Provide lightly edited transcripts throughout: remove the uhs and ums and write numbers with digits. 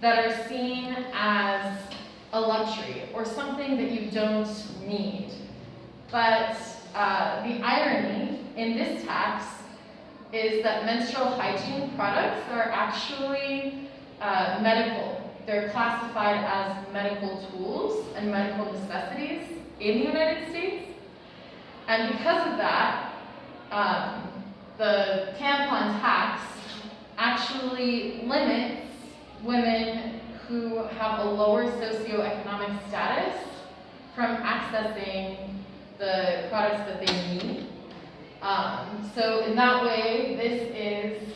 that are seen as a luxury or something that you don't need. But the irony in this tax is that menstrual hygiene products are actually medical. They're classified as medical tools and medical necessities in the United States. And because of that, the tampon tax actually limits women who have a lower socioeconomic status from accessing the products that they need. So in that way, this is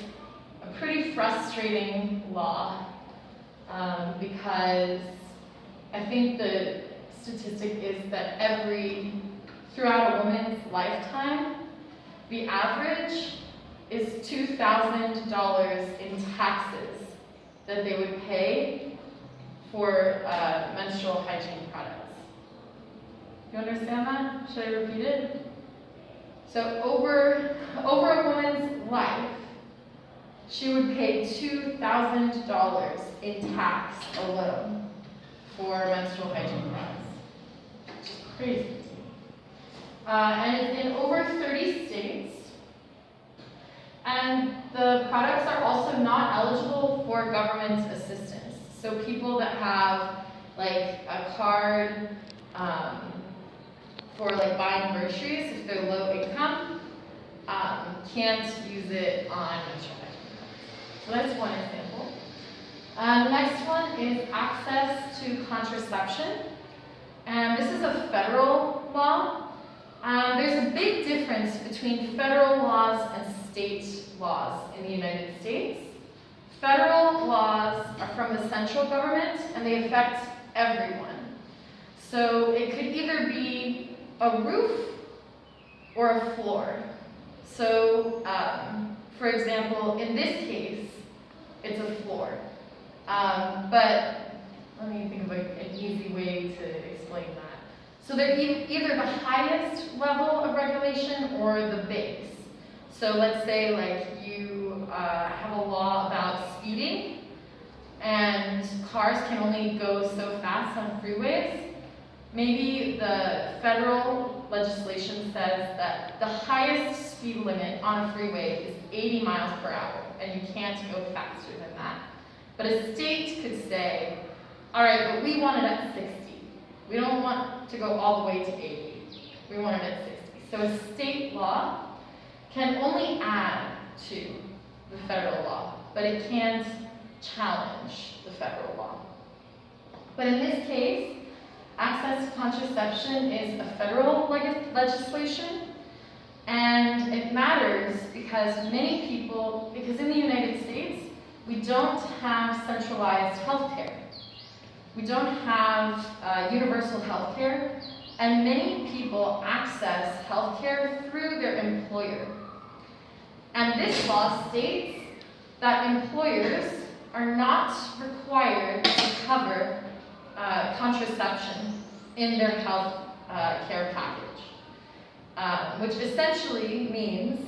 a pretty frustrating law because I think the statistic is that throughout a woman's lifetime, the average is $2,000 in taxes that they would pay for menstrual hygiene products. You understand that? Should I repeat it? So over a woman's life, she would pay $2,000 in tax alone for menstrual hygiene products. Which is crazy. And it's in over 30 states. And the products are also not eligible for government assistance. So people that have like a card for like buying groceries, if they're low income, can't use it on menstrual hygiene products. So that's one example. The next one is access to contraception. And this is a federal law. There's a big difference between federal laws and state laws in the United States. Federal laws are from the central government and they affect everyone. So it could either be a roof or a floor. So, for example, in this case, it's a floor. But let me think of an easy way to explain that. So they're either the highest level of regulation or the base. So let's say like you have a law about speeding and cars can only go so fast on freeways. Maybe the federal legislation says that the highest speed limit on a freeway is 80 miles per hour and you can't go faster than that. But a state could say, all right, but we want it at 60. We don't want to go all the way to 80. We want it at 60. So a state law can only add to the federal law, but it can't challenge the federal law. But in this case, access to contraception is a federal legislation, and it matters because in the United States, we don't have centralized health care. We don't have universal health care, and many people access health care through their employer. And this law states that employers are not required to cover contraception in their health care package, which essentially means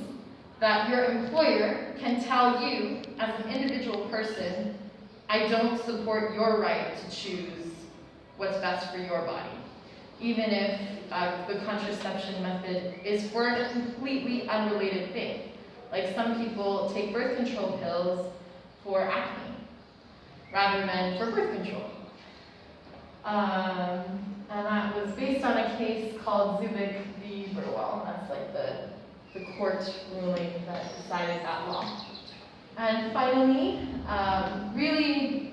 that your employer can tell you as an individual person, I don't support your right to choose what's best for your body, even if the contraception method is for a completely unrelated thing. Like some people take birth control pills for acne rather than for birth control. And that was based on a case called Zubik v. Burwell. That's like the court ruling that decided that law. And finally, really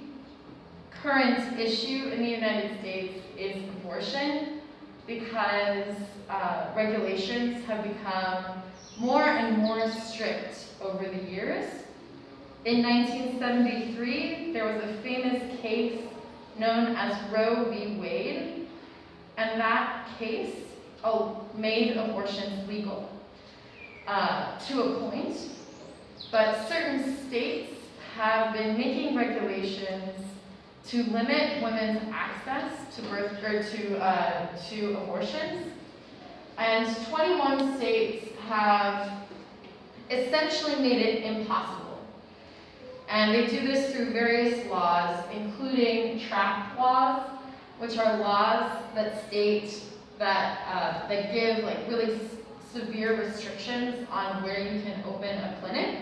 current issue in the United States is abortion because regulations have become more and more strict over the years. In 1973, there was a famous case known as Roe v. Wade, and that case made abortions legal to a point, but certain states have been making regulations to limit women's access to abortions, and 21 states have essentially made it impossible. And they do this through various laws, including trap laws, which are laws that state that, that give like really severe restrictions on where you can open a clinic.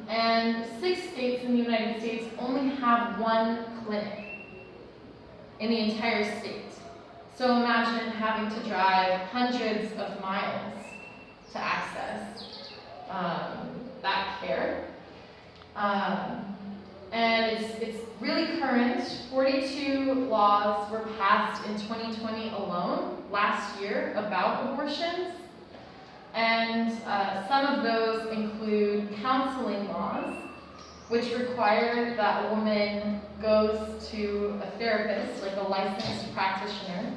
And 6 states in the United States only have 1 clinic in the entire state. So imagine having to drive hundreds of miles to access that care. And it's really current. 42 laws were passed in 2020 alone, last year, about abortions. And some of those include counseling laws, which require that a woman goes to a therapist, like a licensed practitioner,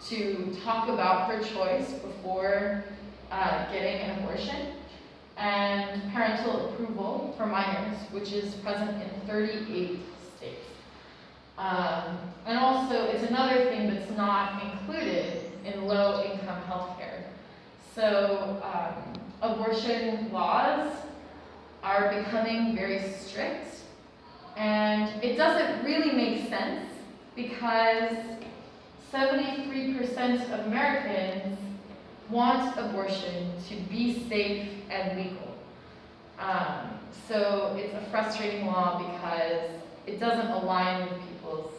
to talk about her choice before getting an abortion, and parental approval for minors, which is present in 38 states. And also, it's another thing that's not included in low-income healthcare. So, abortion laws are becoming very strict, and it doesn't really make sense because 73% of Americans want abortion to be safe and legal. So it's a frustrating law because it doesn't align with people's